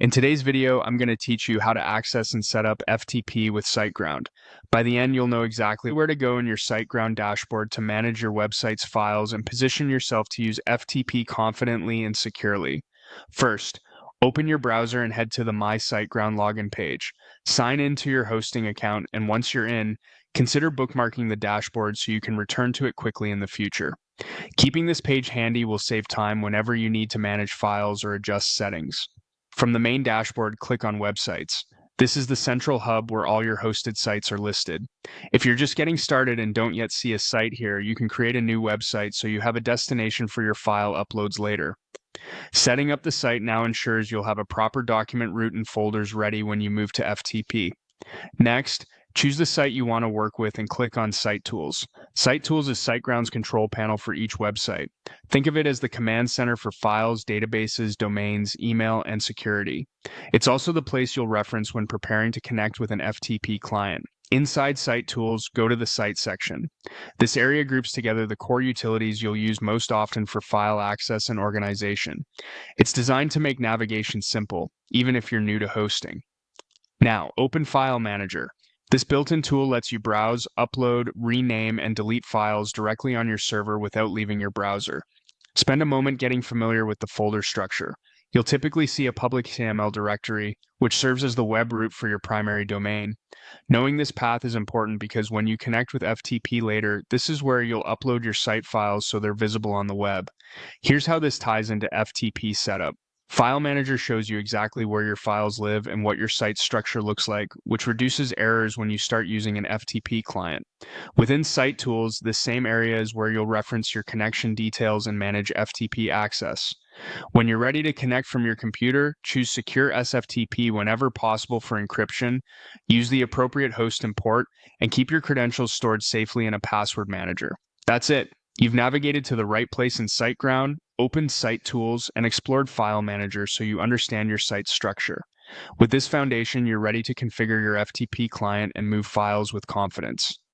In today's video, I'm going to teach you how to access and set up FTP with Siteground. By the end, you'll know exactly where to go in your Siteground dashboard to manage your website's files and position yourself to use FTP confidently and securely. First, open your browser and head to the My Siteground login page. Sign into your hosting account, and once you're in, consider bookmarking the dashboard so you can return to it quickly in the future. Keeping this page handy will save time whenever you need to manage files or adjust settings. From the main dashboard, click on Websites. This is the central hub where all your hosted sites are listed. If you're just getting started and don't yet see a site here, you can create a new website so you have a destination for your file uploads later. Setting up the site now ensures you'll have a proper document root and folders ready when you move to FTP. Next, choose the site you want to work with and click on Site Tools. Site Tools is Siteground's control panel for each website. Think of it as the command center for files, databases, domains, email, and security. It's also the place you'll reference when preparing to connect with an FTP client. Inside Site Tools, go to the Site section. This area groups together the core utilities you'll use most often for file access and organization. It's designed to make navigation simple, even if you're new to hosting. Now, open File Manager. This built-in tool lets you browse, upload, rename, and delete files directly on your server without leaving your browser. Spend a moment getting familiar with the folder structure. You'll typically see a public YAML directory, which serves as the web root for your primary domain. Knowing this path is important because when you connect with FTP later, this is where you'll upload your site files so they're visible on the web. Here's how this ties into FTP setup. File Manager shows you exactly where your files live and what your site structure looks like, which reduces errors when you start using an FTP client. Within Site Tools, this same area is where you'll reference your connection details and manage FTP access. When you're ready to connect from your computer, choose Secure SFTP whenever possible for encryption, use the appropriate host and port, and keep your credentials stored safely in a password manager. That's it. You've navigated to the right place in SiteGround, opened Site Tools, and explored File Manager so you understand your site's structure. With this foundation, you're ready to configure your FTP client and move files with confidence.